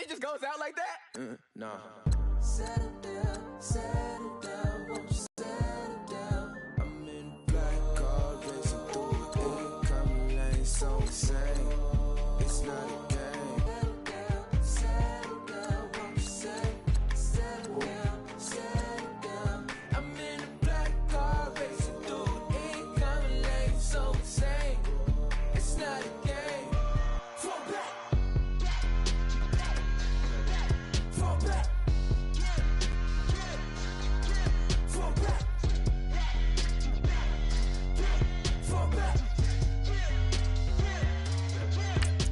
It just goes out like that? No. Settle down, won't you settle down? I'm in a black car, racing through the incoming lane, so insane. It's not a game. Settle down, won't you settle down? I'm in a black car, racing through the incoming lane, so insane. It's not a game. Fall back. Fall back. Fall back. Fall back.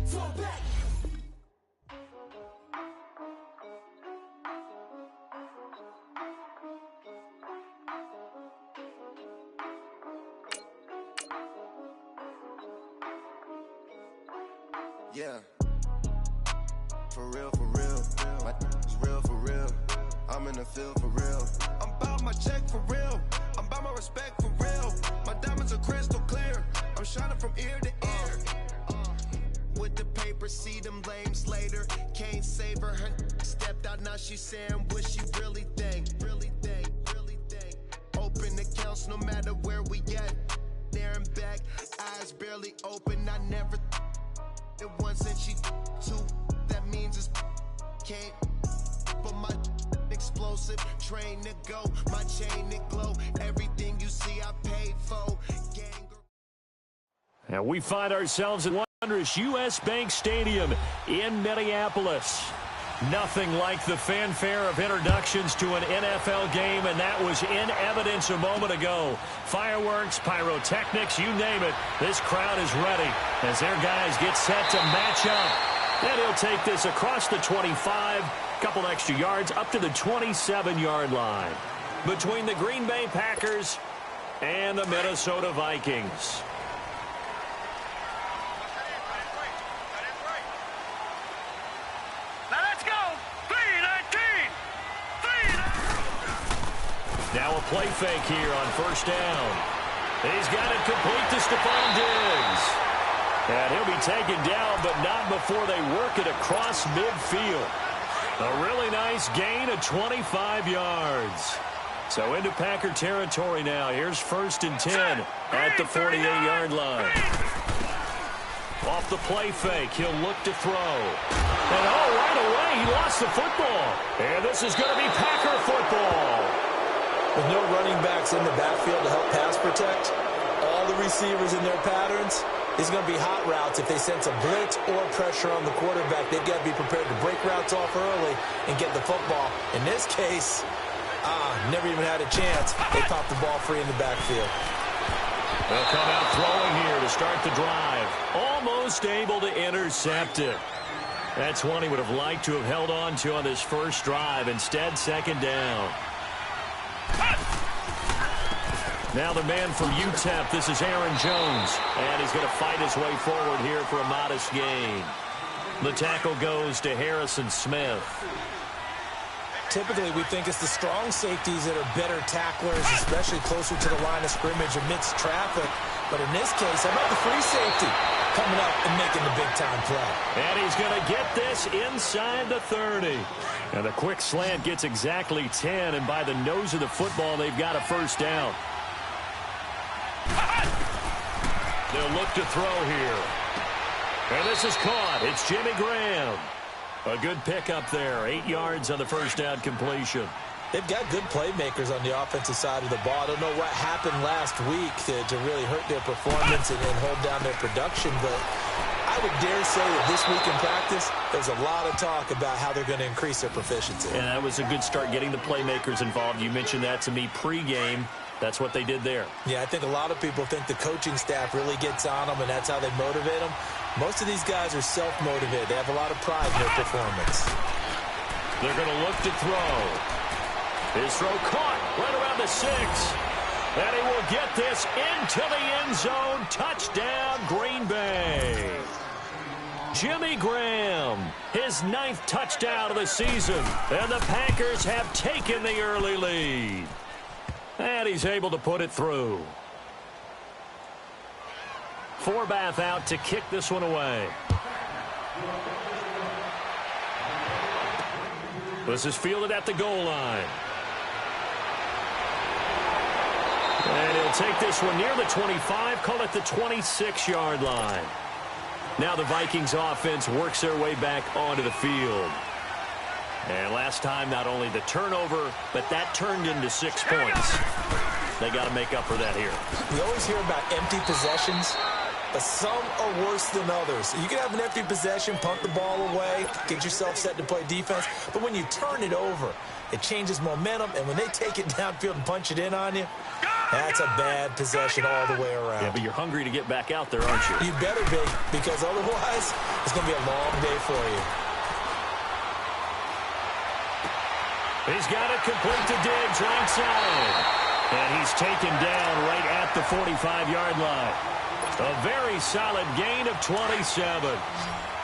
Fall back. Yeah. For real, for real. My is real, for real. I'm in the field for real. I'm about my check for real. I'm about my respect for real. My diamonds are crystal clear. I'm shining from ear to ear. With the paper, see them lames later. Can't save her. Her stepped out, now she's saying what she really think. Really think, really think. Open accounts no matter where we at. There and back, eyes barely open. I never it once and she two. That means it's can't. But my explosive train to go. My chain to glow. Everything you see I paid for. Gang. And we find ourselves in wondrous U.S. Bank Stadium in Minneapolis. Nothing like the fanfare of introductions to an NFL game, and that was in evidence a moment ago. Fireworks, pyrotechnics, you name it. This crowd is ready as their guys get set to match up. And he'll take this across the 25, couple extra yards, up to the 27-yard line. Between the Green Bay Packers and the Minnesota Vikings. Now a play fake here on first down. He's got it complete to Stephon Diggs. And he'll be taken down, but not before they work it across midfield. A really nice gain of 25 yards. So into Packer territory now. Here's 1st and 10 at the 48-yard line. Off the play fake, he'll look to throw. And right away, he lost the football. And this is going to be Packer football. With no running backs in the backfield to help pass protect, all the receivers in their patterns, it's going to be hot routes. If they sense a blitz or pressure on the quarterback, they've got to be prepared to break routes off early and get the football. In this case, never even had a chance. They popped the ball free in the backfield. They'll come out throwing here to start the drive. Almost able to intercept it. That's one he would have liked to have held on to on this first drive. Instead, 2nd down. Now the man from UTEP, this is Aaron Jones. And he's going to fight his way forward here for a modest gain. The tackle goes to Harrison Smith. Typically, we think it's the strong safeties that are better tacklers, especially closer to the line of scrimmage amidst traffic. But in this case, how about the free safety coming up and making the big-time play? And he's going to get this inside the 30. And the quick slant gets exactly 10, and by the nose of the football, they've got a first down. They'll look to throw here. And this is caught. It's Jimmy Graham. A good pickup there. 8 yards on the first down completion. They've got good playmakers on the offensive side of the ball. I don't know what happened last week to really hurt their performance and hold down their production, but I would dare say that this week in practice, there's a lot of talk about how they're going to increase their proficiency. And that was a good start getting the playmakers involved. You mentioned that to me pregame. That's what they did there. Yeah, I think a lot of people think the coaching staff really gets on them, and that's how they motivate them. Most of these guys are self-motivated. They have a lot of pride in their performance. They're going to look to throw. His throw caught right around the 6. And he will get this into the end zone. Touchdown, Green Bay. Jimmy Graham, his 9th touchdown of the season. And the Packers have taken the early lead. And he's able to put it through. Forbath out to kick this one away. This is fielded at the goal line. And he'll take this one near the 25, call it the 26-yard line. Now the Vikings offense works their way back onto the field. And last time, not only the turnover, but that turned into 6 points. They got to make up for that here. We always hear about empty possessions, but some are worse than others. You can have an empty possession, punt the ball away, get yourself set to play defense, but when you turn it over, it changes momentum, and when they take it downfield and punch it in on you, that's a bad possession all the way around. Yeah, but you're hungry to get back out there, aren't you? You better be, because otherwise, it's going to be a long day for you. He's got it complete to Diggs right side. And he's taken down right at the 45-yard line. A very solid gain of 27.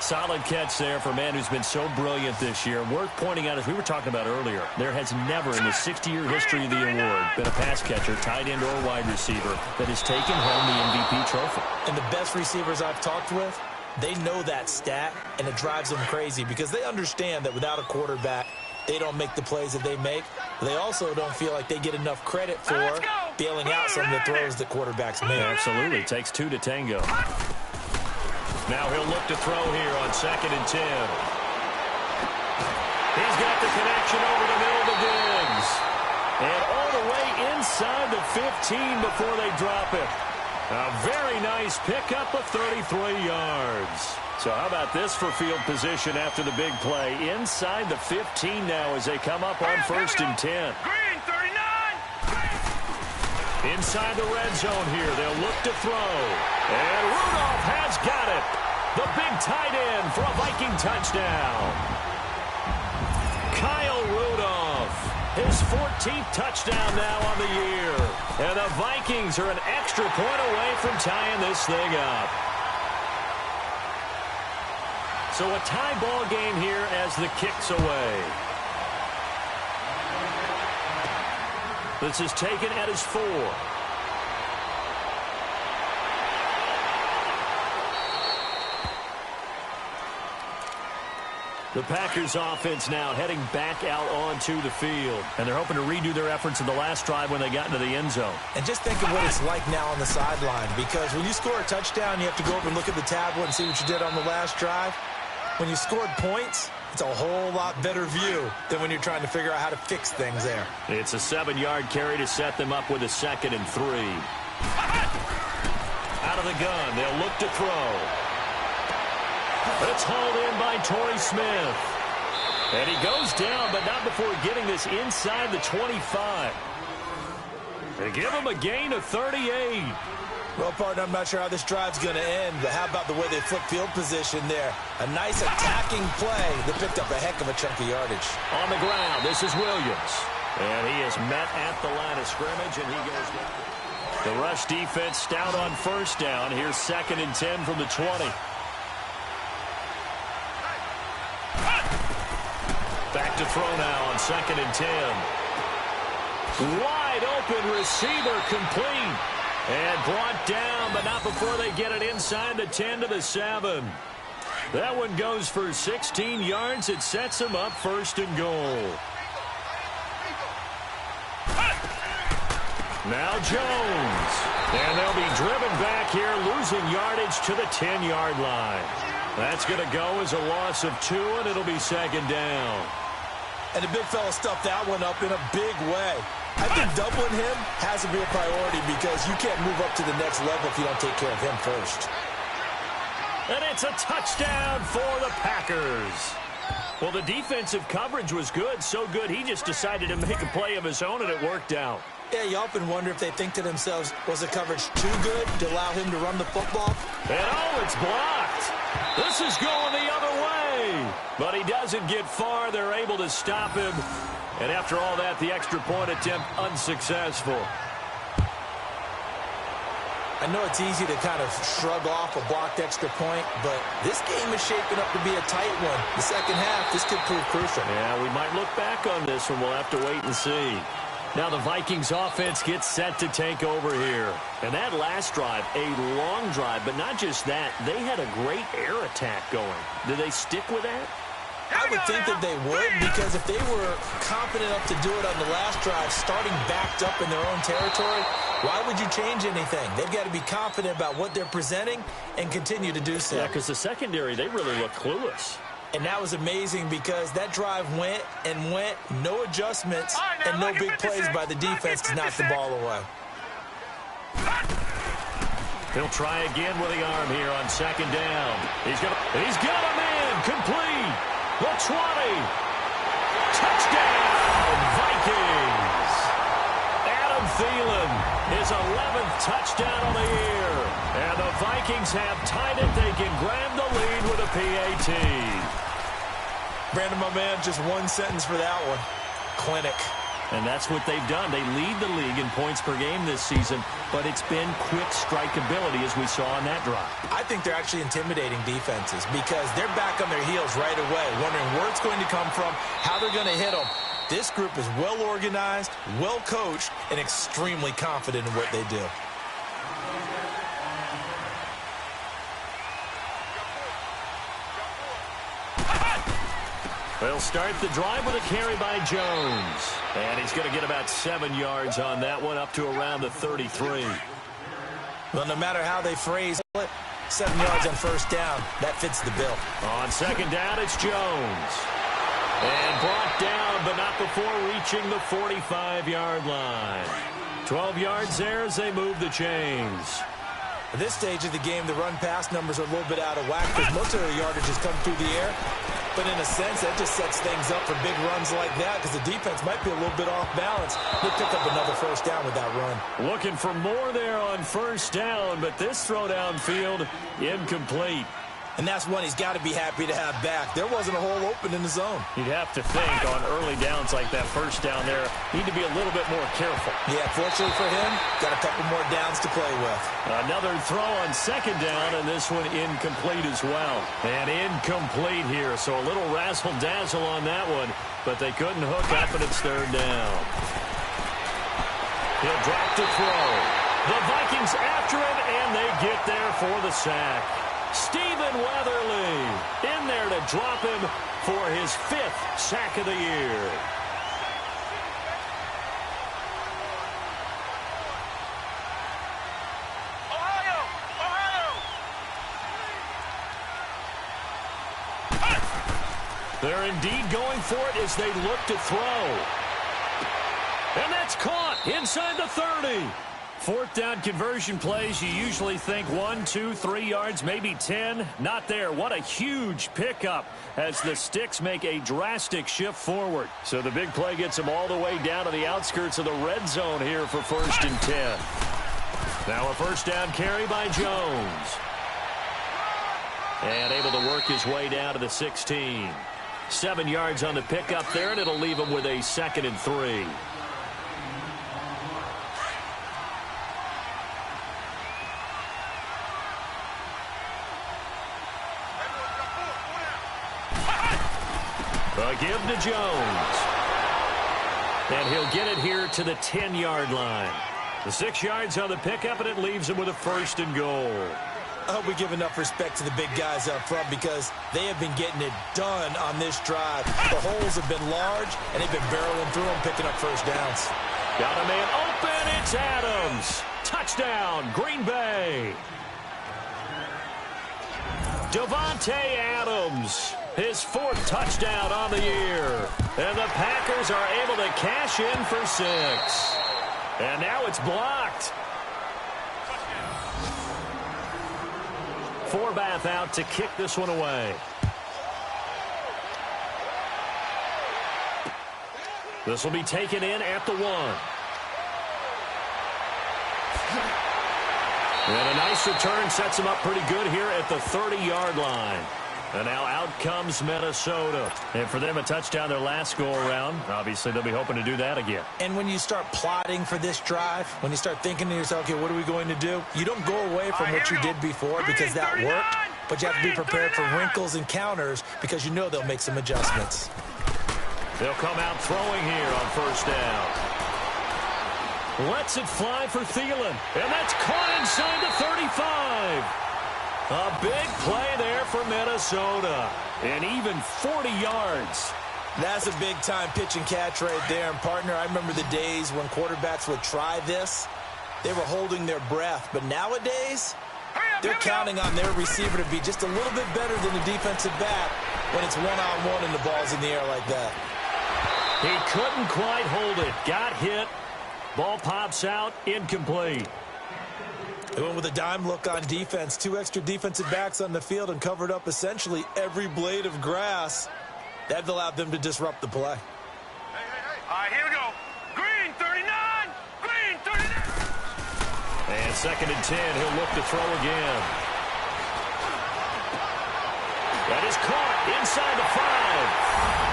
Solid catch there for a man who's been so brilliant this year. Worth pointing out, as we were talking about earlier, there has never in the 60-year history of the award been a pass catcher, tight end, or wide receiver that has taken home the MVP trophy. And the best receivers I've talked with, they know that stat, and it drives them crazy because they understand that without a quarterback, they don't make the plays that they make. They also don't feel like they get enough credit for bailing out some of the throws that quarterbacks make. Absolutely. Takes 2 to tango. Now he'll look to throw here on 2nd and 10. He's got the connection over the middle to Diggs. And all the way inside the 15 before they drop it. A very nice pickup of 33 yards. So how about this for field position after the big play? Inside the 15 now as they come up on 1st and 10. Green, 39. Inside the red zone here. They'll look to throw. And Rudolph has got it. The big tight end for a Viking touchdown. Kyle Rudolph. His 14th touchdown now on the year. And the Vikings are an extra point away from tying this thing up. So a tie ball game here as the kick's away. This is taken at his 4. The Packers offense now heading back out onto the field. And they're hoping to redo their efforts in the last drive when they got into the end zone. And just think of what it's like now on the sideline. Because when you score a touchdown, you have to go over and look at the tablet and see what you did on the last drive. When you scored points, it's a whole lot better view than when you're trying to figure out how to fix things there. It's a 7-yard carry to set them up with a 2nd and 3. Out of the gun, they'll look to throw. It's hauled in by Torrey Smith. And he goes down, but not before getting this inside the 25. They give him a gain of 38. Well, partner, I'm not sure how this drive's going to end, but how about the way they flip field position there? A nice attacking play that picked up a heck of a chunk of yardage. On the ground, this is Williams. And he is met at the line of scrimmage, and he goes down. The rush defense stout on 1st down. Here's 2nd and 10 from the 20. Back to throw now on 2nd and 10. Wide open receiver complete. And brought down, but not before they get it inside the 10 to the 7. That one goes for 16 yards. It sets them up 1st and goal. Now Jones. And they'll be driven back here, losing yardage to the 10-yard line. That's going to go as a loss of 2, and it'll be 2nd down. And the big fella stuffed that one up in a big way. I think doubling him has to be a priority because you can't move up to the next level if you don't take care of him first. And it's a touchdown for the Packers. Well, the defensive coverage was good, so good he just decided to make a play of his own, and it worked out. Yeah, you often wonder if they think to themselves, was the coverage too good to allow him to run the football? And it's blocked. This is going the other way. But he doesn't get far. They're able to stop him. And after all that, the extra point attempt unsuccessful. I know it's easy to kind of shrug off a blocked extra point, but this game is shaping up to be a tight one. The second half, this could prove crucial. Yeah, we might look back on this one. We'll have to wait and see. Now the Vikings offense gets set to take over here. And that last drive, a long drive, but not just that. They had a great air attack going. Do they stick with that? I would think that they would, because if they were confident enough to do it on the last drive, starting backed up in their own territory, why would you change anything? They've got to be confident about what they're presenting and continue to do so. Yeah, because the secondary, they really look clueless. And that was amazing because that drive went and went, no adjustments, and no big plays by the defense to knock the ball away. He'll try again with the arm here on second down. He's got a man complete. The 20. Touchdown, Vikings. Adam Thielen, his 11th touchdown of the year. And the Vikings have tied it. They can grab the lead with a PAT. Brandon, my man, just one sentence for that one. Clinic. And that's what they've done. They lead the league in points per game this season, but it's been quick strikeability as we saw on that drive. I think they're actually intimidating defenses because they're back on their heels right away, wondering where it's going to come from, how they're going to hit them. This group is well organized, well coached, and extremely confident in what they do. They'll start the drive with a carry by Jones. And he's going to get about 7 yards on that one, up to around the 33. Well, no matter how they phrase it, 7 yards on first down, that fits the bill. On second down, it's Jones. And brought down, but not before reaching the 45-yard line. 12 yards there as they move the chains. At this stage of the game, the run-pass numbers are a little bit out of whack because most of their yardage has come through the air. But in a sense, that just sets things up for big runs like that because the defense might be a little bit off balance. They pick up another first down with that run. Looking for more there on first down, but this throw downfield incomplete. And that's one he's got to be happy to have back. There wasn't a hole open in the zone. You'd have to think on early downs like that first down there, need to be a little bit more careful. Yeah, fortunately for him, got a couple more downs to play with. Another throw on second down, and this one incomplete as well. And incomplete here, so a little razzle-dazzle on that one, but they couldn't hook up, and it's third down. He'll drop to throw. The Vikings after him, and they get there for the sack. Stephen Weatherly in there to drop him for his 5th sack of the year. They're indeed going for it as they look to throw. And that's caught inside the 30. Fourth down conversion plays, you usually think 1, 2, 3 yards, maybe 10. Not there. What a huge pickup as the Sticks make a drastic shift forward. So the big play gets them all the way down to the outskirts of the red zone here for 1st and 10. Now a first down carry by Jones. And able to work his way down to the 16. 7 yards on the pickup there, and it'll leave him with a 2nd and 3. A give to Jones. And he'll get it here to the 10-yard line. The 6 yards on the pickup, and it leaves him with a 1st and goal. I hope we give enough respect to the big guys up front because they have been getting it done on this drive. The holes have been large, and they've been barreling through them, picking up first downs. Got a man open. It's Adams. Touchdown, Green Bay. Davante Adams, his 4th touchdown on the year. And the Packers are able to cash in for 6. And now it's blocked. Forbath out to kick this one away. This will be taken in at the 1. And a nice return sets him up pretty good here at the 30-yard line. And now out comes Minnesota. And for them, a touchdown their last go-around. Obviously, they'll be hoping to do that again. And when you start plotting for this drive, when you start thinking to yourself, okay, what are we going to do? You don't go away from what you did before because that worked. But you have to be prepared for wrinkles and counters because you know they'll make some adjustments. They'll come out throwing here on first down. Lets it fly for Thielen. And that's caught inside the 35. A big play there for Minnesota. And even 40 yards. That's a big-time pitch and catch right there. And, partner, I remember the days when quarterbacks would try this. They were holding their breath. But nowadays, they're counting on their receiver to be just a little bit better than the defensive back when it's one-on-one and the ball's in the air like that. He couldn't quite hold it. Got hit. Ball pops out. Incomplete. They went with a dime look on defense. 2 extra defensive backs on the field and covered up essentially every blade of grass. That allowed them to disrupt the play. Hey. All right, here we go. Green 39. Green 39. And 2nd and 10. He'll look to throw again. That is caught inside the 5.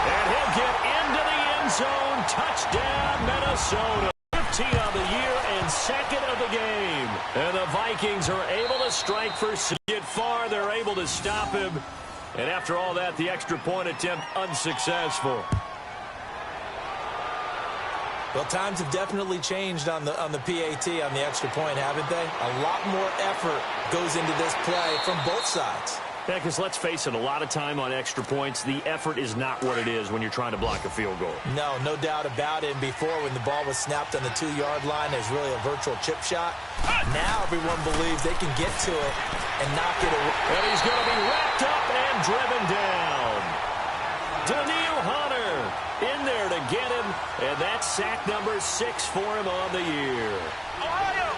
And he'll get into the end zone. Touchdown, Minnesota. 15 on the year and 2nd of the game. And the Vikings are able to strike first. Get far, they're able to stop him. And after all that, the extra point attempt unsuccessful. Well, times have definitely changed on the PAT, on the extra point, haven't they? A lot more effort goes into this play from both sides. Yeah, because let's face it, a lot of time on extra points, the effort is not what it is when you're trying to block a field goal. No doubt about it. And before, when the ball was snapped on the 2-yard line, there's really a virtual chip shot. Now everyone believes they can get to it and knock it away. And he's going to be wrapped up and driven down. Daniil Hunter in there to get him, and that's sack number 6 for him on the year. Ohio.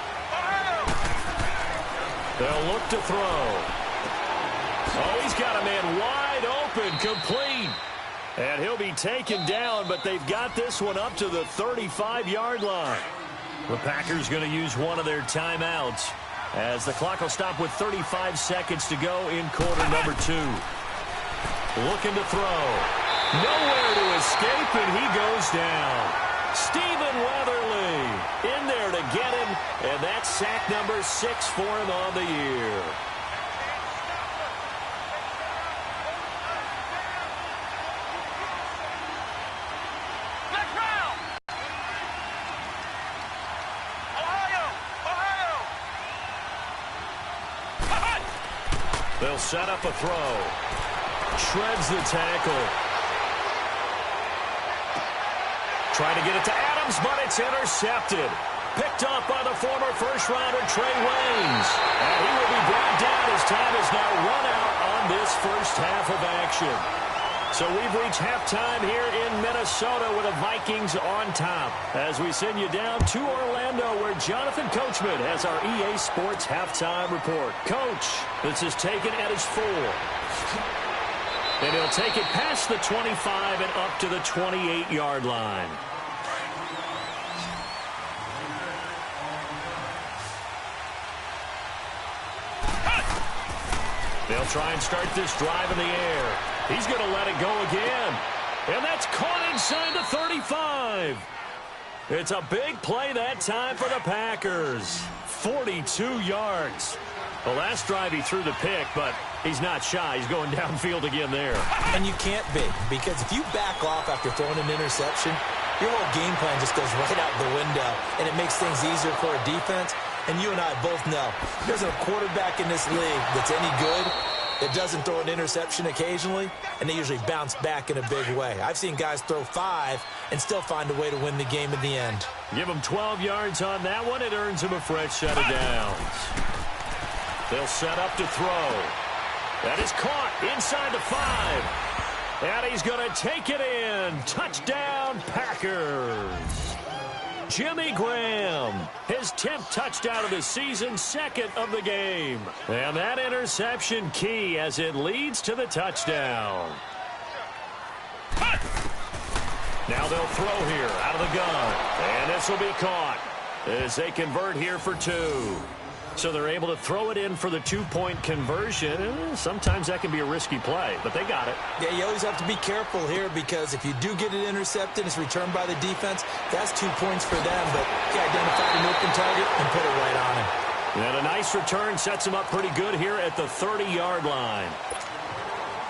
They'll look to throw. Oh, he's got a man wide open, complete. And he'll be taken down, but they've got this one up to the 35-yard line. The Packers going to use one of their timeouts as the clock will stop with 35 seconds to go in quarter number 2. Looking to throw. Nowhere to escape, and he goes down. Stephen Weatherly in there to get him, and that's sack number 6 for him on the year. They'll set up a throw. Shreds the tackle. Trying to get it to Adams, but it's intercepted. Picked off by the former first-rounder Trey Waynes. And he will be brought down as time is now run out on this first half of action. So we've reached halftime here in Minnesota with the Vikings on top as we send you down to Orlando where Jonathan Coachman has our EA Sports halftime report. Coach, this is taken at his 4. And he'll take it past the 25 and up to the 28-yard line. They'll try and start this drive in the air. He's going to let it go again. And that's caught inside the 35. It's a big play that time for the Packers. 42 yards. The last drive he threw the pick, but he's not shy. He's going downfield again there. And you can't be, because if you back off after throwing an interception, your whole game plan just goes right out the window, and it makes things easier for a defense. And you and I both know there's a quarterback in this league that's any good that doesn't throw an interception occasionally, and they usually bounce back in a big way. I've seen guys throw 5 and still find a way to win the game in the end. Give him 12 yards on that one. It earns him a fresh set of downs. They'll set up to throw. That is caught inside the 5. And he's going to take it in. Touchdown, Packers. Jimmy Graham, his 10th touchdown of the season, 2nd of the game. And that interception key as it leads to the touchdown. Now they'll throw here out of the gun. And this will be caught as they convert here for 2. So they're able to throw it in for the 2-point conversion. Sometimes that can be a risky play, but they got it. Yeah, you always have to be careful here because if you do get it intercepted, it's returned by the defense, that's 2 points for them. But he identified an open target and put it right on him. And a nice return sets him up pretty good here at the 30-yard line.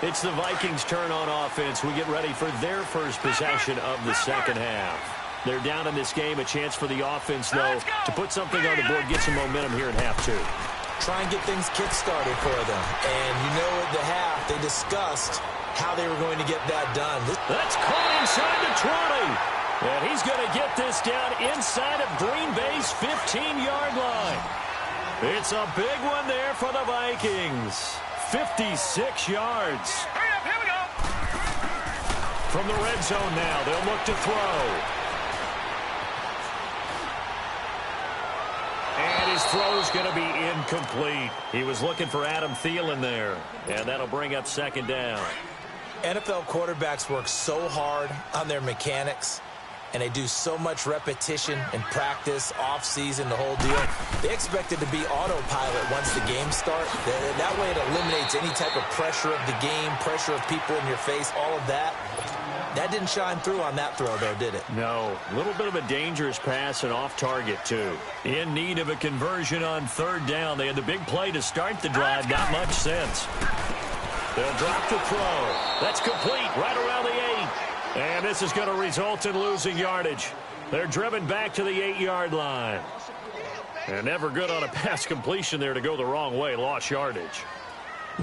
It's the Vikings' turn on offense. We get ready for their first possession of the second half. They're down in this game. A chance for the offense, though, to put something on the board, get some momentum here in half 2. try and get things kick-started for them. And you know at the half, they discussed how they were going to get that done. That's caught inside the 20. And he's going to get this down inside of Green Bay's 15-yard line. It's a big one there for the Vikings. 56 yards. Hurry up, here we go. From the red zone now, they'll look to throw. And his throw's going to be incomplete. He was looking for Adam Thielen there. And that'll bring up second down. NFL quarterbacks work so hard on their mechanics, and they do so much repetition and practice, off-season, the whole deal. They expect it to be autopilot once the game starts. That way it eliminates any type of pressure of the game, pressure of people in your face, all of that. That didn't shine through on that throw, though, did it? No. A little bit of a dangerous pass and off target, too. In need of a conversion on third down. They had the big play to start the drive. Not much sense. They'll drop the throw. That's complete right around the 8. And this is going to result in losing yardage. They're driven back to the 8-yard line. And never good on a pass completion there to go the wrong way. Lost yardage.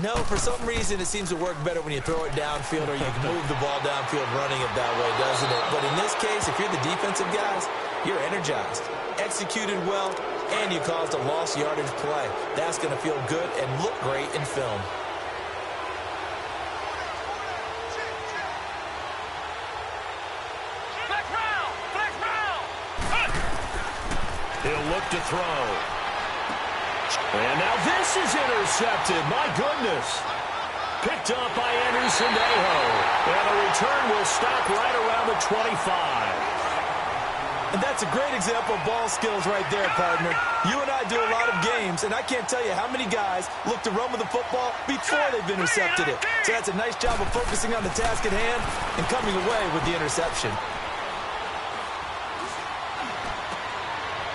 No, for some reason it seems to work better when you throw it downfield or you can move the ball downfield running it that way, doesn't it? But in this case, if you're the defensive guys, you're energized, executed well, and you caused a lost yardage play. That's going to feel good and look great in film. He'll look to throw. And now this is intercepted. My goodness. Picked up by Anderson-Aho. And the return will stop right around the 25. And that's a great example of ball skills right there, partner. You and I do a lot of games, and I can't tell you how many guys look to run with the football before they've intercepted it. So that's a nice job of focusing on the task at hand and coming away with the interception.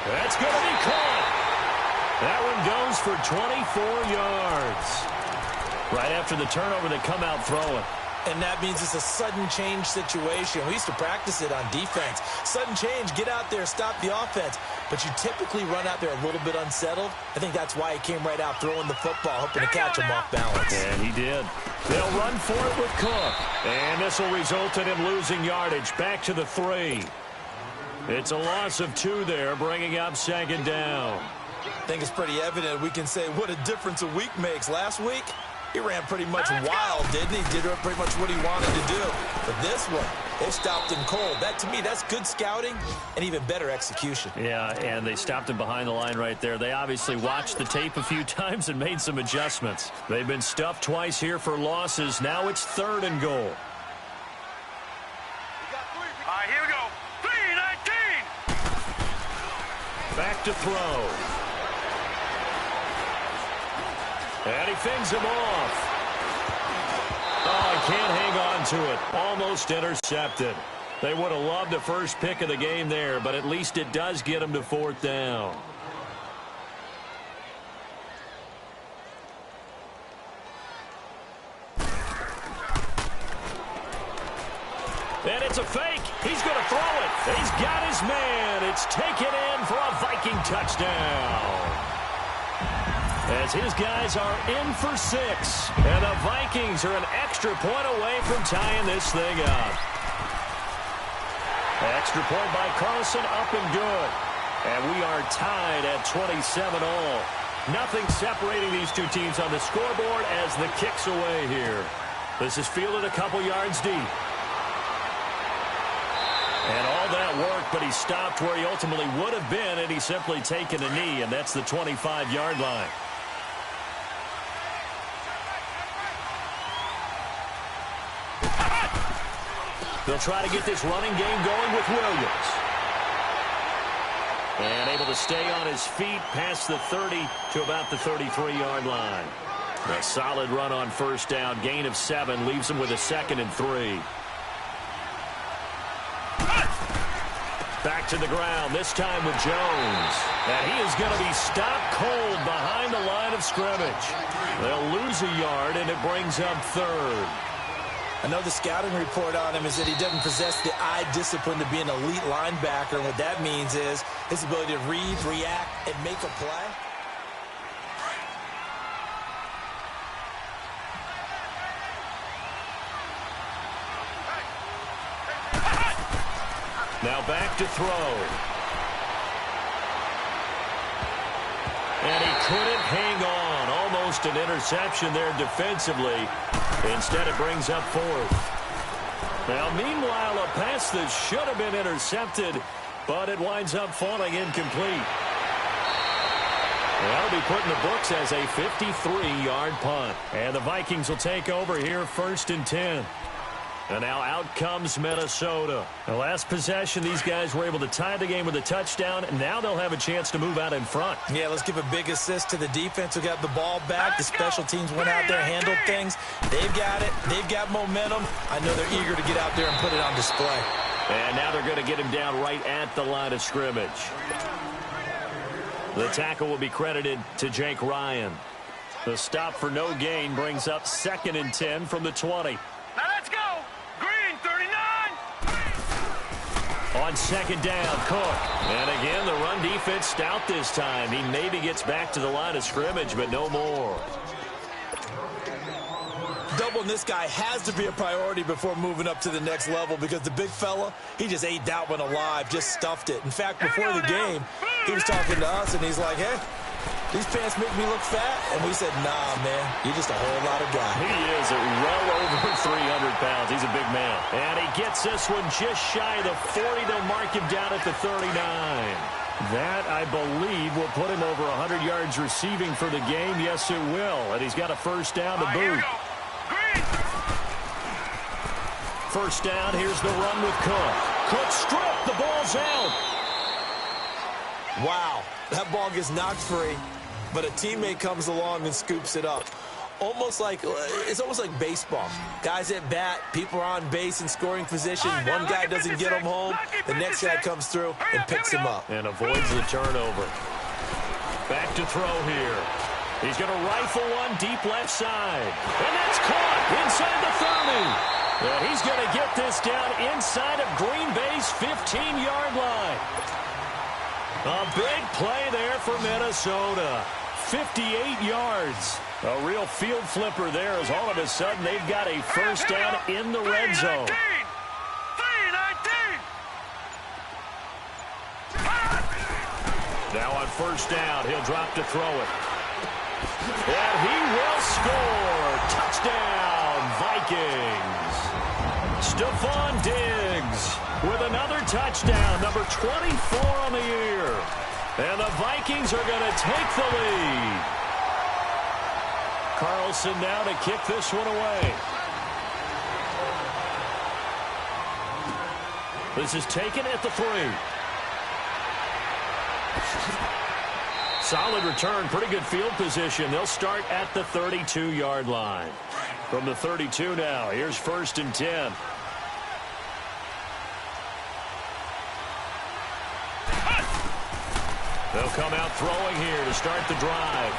That's going to be caught. That one goes for 24 yards. Right after the turnover, they come out throwing. And that means it's a sudden change situation. We used to practice it on defense. Sudden change, get out there, stop the offense. But you typically run out there a little bit unsettled. I think that's why he came right out throwing the football, hoping to catch him off balance. And he did. They'll run for it with Cook. And this will result in him losing yardage. Back to the 3. It's a loss of 2 there, bringing up second down. I think it's pretty evident we can say what a difference a week makes. Last week, he ran pretty much wild, didn't he? Did pretty much what he wanted to do. But this one, they stopped him cold. That, to me, that's good scouting and even better execution. Yeah, and they stopped him behind the line right there. They obviously watched the tape a few times and made some adjustments. They've been stuffed twice here for losses. Now it's 3rd and goal. All right, here we go. 3-19. Back to throw. And he fends him off. Oh, he can't hang on to it. Almost intercepted. They would have loved the first pick of the game there, but at least it does get him to 4th down. And it's a fake. He's going to throw it. He's got his man. It's taken in for a Viking touchdown. As his guys are in for 6. And the Vikings are an extra point away from tying this thing up. Extra point by Carlson, up and good. And we are tied at 27-all. Nothing separating these two teams on the scoreboard as the kick's away here. This is fielded a couple yards deep. And all that work, but he stopped where he ultimately would have been, and he's simply taken a knee, and that's the 25-yard line. They'll try to get this running game going with Williams. And able to stay on his feet past the 30 to about the 33-yard line. A solid run on first down. Gain of 7 leaves him with a 2nd and 3. Back to the ground, this time with Jones. And he is going to be stopped cold behind the line of scrimmage. They'll lose a yard, and it brings up 3rd. I know the scouting report on him is that he doesn't possess the eye discipline to be an elite linebacker. And what that means is his ability to read, react, and make a play. Now back to throw. And he couldn't hang on. Almost an interception there defensively. Instead, it brings up fourth. Now, meanwhile, a pass that should have been intercepted, but it winds up falling incomplete. That'll be put in the books as a 53-yard punt. And the Vikings will take over here, 1st and 10. And now out comes Minnesota. The last possession, these guys were able to tie the game with a touchdown, and now they'll have a chance to move out in front. Yeah, let's give a big assist to the defense who got the ball back. The special teams went out there, handled things. They've got it. They've got momentum. I know they're eager to get out there and put it on display. And now they're going to get him down right at the line of scrimmage. The tackle will be credited to Jake Ryan. The stop for no gain brings up 2nd and 10 from the 20. Now let's go. Green, 39. On 2nd down, Cook. And again, the run defense stout this time. He maybe gets back to the line of scrimmage, but no more. Doubling this guy has to be a priority before moving up to the next level because the big fella, he just ate that one alive, just stuffed it. In fact, before the game, he was talking to us, and he's like, hey, these pants make me look fat. And we said, nah, man, you're just a whole lot of guy. He is well over 300 pounds. He's a big man. And he gets this one just shy of the 40. They'll mark him down at the 39. That, I believe, will put him over 100 yards receiving for the game. Yes, it will. And he's got a first down to boot. First down, here's the run with Cook. Cook stripped, the ball's out. Wow, that ball gets knocked free, but a teammate comes along and scoops it up. It's almost like baseball. Guys at bat, people are on base in scoring position. One guy doesn't get him home, the next guy comes through and picks him up. And avoids the turnover. Back to throw here. He's going to rifle one deep left side. And that's caught inside the 30. And he's going to get this down inside of Green Bay's 15-yard line. A big play there for Minnesota. 58 yards. A real field flipper there as all of a sudden they've got a first down in the red zone. 3-19. Now on first down, he'll drop to throw it. And he will score. Touchdown, Vikings. Stephon Diggs with another touchdown, number 24 on the year. And the Vikings are going to take the lead. Carlson now to kick this one away. This is taken at the 3. Solid return, pretty good field position. They'll start at the 32-yard line. From the 32 now, here's 1st and 10. They'll come out throwing here to start the drive.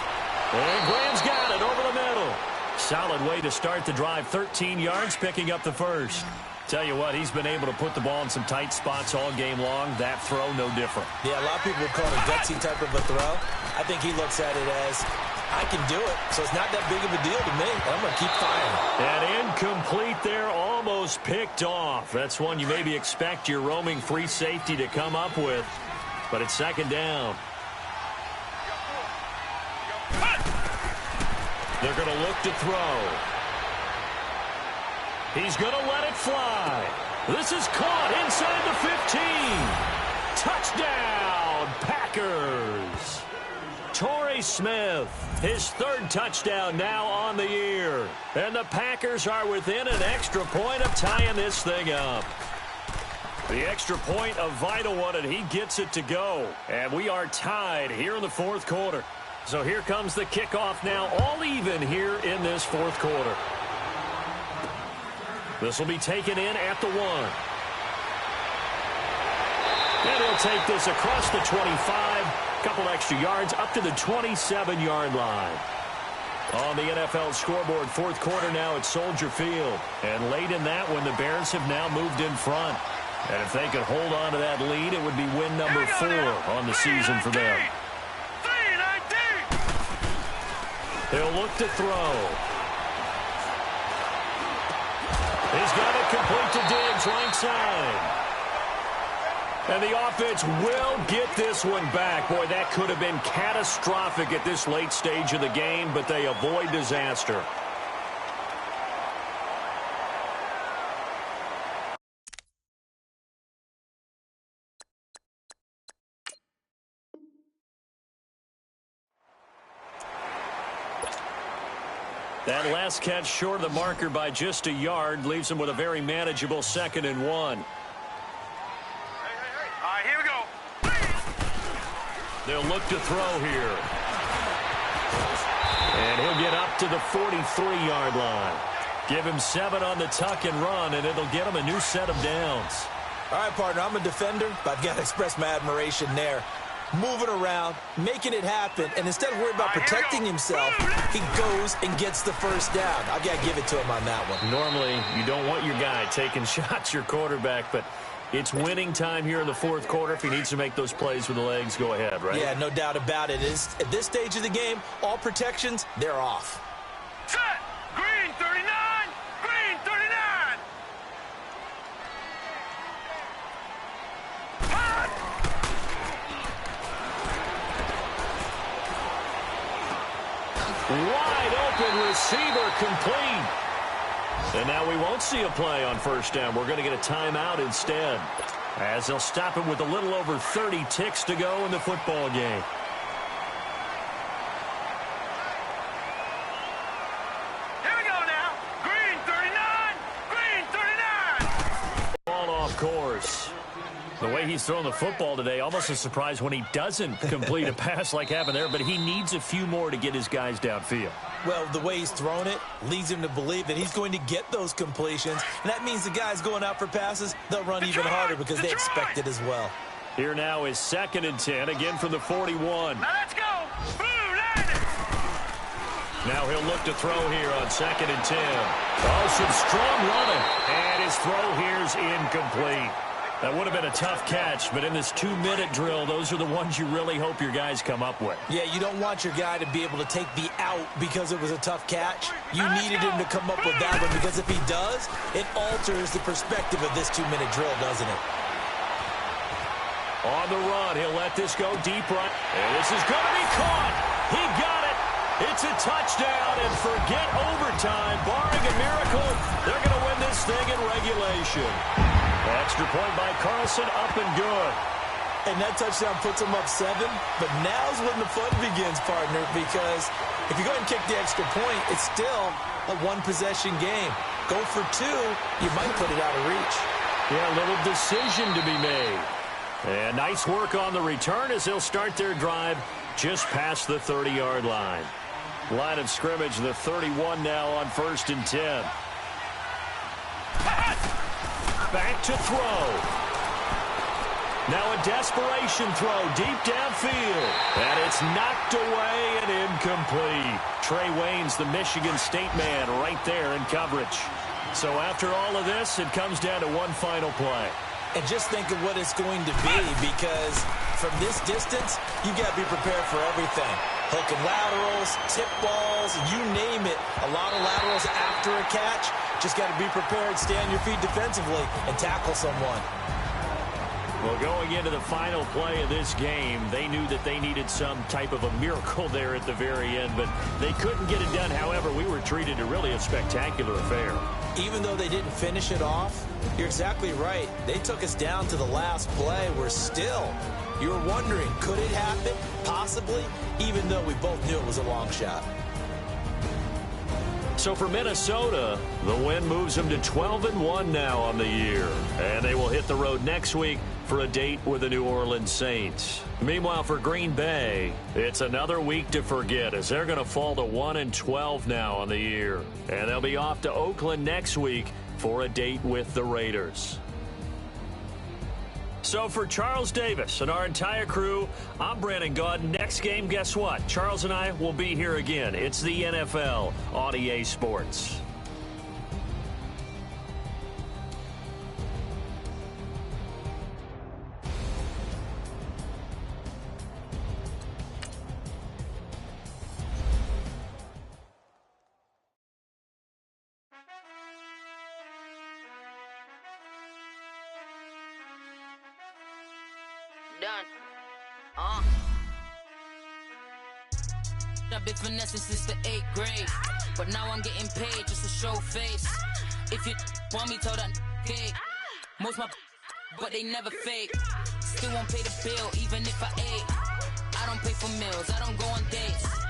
And Graham's got it over the middle. Solid way to start the drive. 13 yards, picking up the first. Tell you what, he's been able to put the ball in some tight spots all game long. That throw, no different. Yeah, a lot of people call it a gutsy type of a throw. I think he looks at it as, I can do it, so it's not that big of a deal to me. I'm going to keep firing. And incomplete there, almost picked off. That's one you maybe expect your roaming free safety to come up with. But it's 2nd down. They're going to look to throw. He's going to let it fly. This is caught inside the 15. Touchdown, Packers. Torrey Smith, his 3rd touchdown now on the year. And the Packers are within an extra point of tying this thing up. The extra point, a vital one, and he gets it to go. And we are tied here in the 4th quarter. So here comes the kickoff now, all even here in this 4th quarter. This will be taken in at the 1. And he'll take this across the 25, couple extra yards up to the 27-yard line. On the NFL scoreboard, 4th quarter now at Soldier Field. And late in that one, the Bears have now moved in front. And if they could hold on to that lead, it would be win number 4 on the season for them. He'll look to throw. He's got it complete to Diggs, right side. And the offense will get this one back. Boy, that could have been catastrophic at this late stage of the game, but they avoid disaster. That last catch short of the marker by just a yard leaves him with a very manageable 2nd and 1. Here we go. They'll look to throw here. And he'll get up to the 43-yard line. Give him 7 on the tuck and run, and it'll get him a new set of downs. All right, partner, I'm a defender, but I've got to express my admiration there. Moving around, making it happen, and instead of worrying about protecting himself, he goes and gets the first down. I've got to give it to him on that one. Normally, you don't want your guy taking shots, your quarterback, but it's winning time here in the 4th quarter. If he needs to make those plays with the legs, go ahead, right? Yeah, no doubt about it. At this stage of the game, all protections, they're off. Set. Green 39. Green 39. Hot. Wide open receiver complete. And now we won't see a play on 1st down. We're going to get a timeout instead, as they'll stop it with a little over 30 ticks to go in the football game. Here we go now. Green 39. Green 39. Ball off course. The way he's thrown the football today, almost a surprise when he doesn't complete a pass like happened there, but he needs a few more to get his guys downfield. Well, the way he's thrown it leads him to believe that he's going to get those completions, and that means the guys going out for passes, they'll run even harder because they expect it as well. Here now is 2nd and 10, again from the 41. Now let's go. Blue landed. Now he'll look to throw here on 2nd and 10. Oh, some strong running, and his throw here's incomplete. That would have been a tough catch, but in this 2-minute drill, those are the ones you really hope your guys come up with. Yeah, you don't want your guy to be able to take the out because it was a tough catch. You needed him to come up with that one, because if he does, it alters the perspective of this 2-minute drill, doesn't it? On the run, he'll let this go deep right. And this is going to be caught. He got it. It's a touchdown, and forget overtime. Barring a miracle, they're going to win this thing in regulation. Extra point by Carlson, up and good. And that touchdown puts them up 7. But now's when the fun begins, partner, because if you go ahead and kick the extra point, it's still a 1-possession game. Go for 2, you might put it out of reach. Yeah, a little decision to be made. And nice work on the return as they'll start their drive just past the 30-yard line. Line of scrimmage, the 31 now on 1st and 10. Back to throw. Now a desperation throw deep downfield. And it's knocked away and incomplete. Trey Waynes, the Michigan State man, right there in coverage. So after all of this, it comes down to one final play. And just think of what it's going to be, because from this distance, you've got to be prepared for everything. Hook and laterals, tip balls, you name it. A lot of laterals after a catch. Just got to be prepared, stay on your feet defensively, and tackle someone. Well, going into the final play of this game, they knew that they needed some type of a miracle there at the very end, but they couldn't get it done. However, we were treated to really a spectacular affair. Even though they didn't finish it off, you're exactly right. They took us down to the last play. We're still, you were wondering, could it happen? Possibly, even though we both knew it was a long shot. So for Minnesota, the win moves them to 12-1 now on the year. And they will hit the road next week for a date with the New Orleans Saints. Meanwhile, for Green Bay, it's another week to forget, as they're going to fall to 1-12 now on the year. And they'll be off to Oakland next week for a date with the Raiders. So for Charles Davis and our entire crew, I'm Brandon Gaud. Next game, guess what? Charles and I will be here again. It's the NFL on EA Sports. Done. I've been finessing since the 8th grade, but now I'm getting paid just to show face. If you want me, tell that okay. Most my but they never fake. Still won't pay the bill even if I ate. I don't pay for meals, I don't go on dates.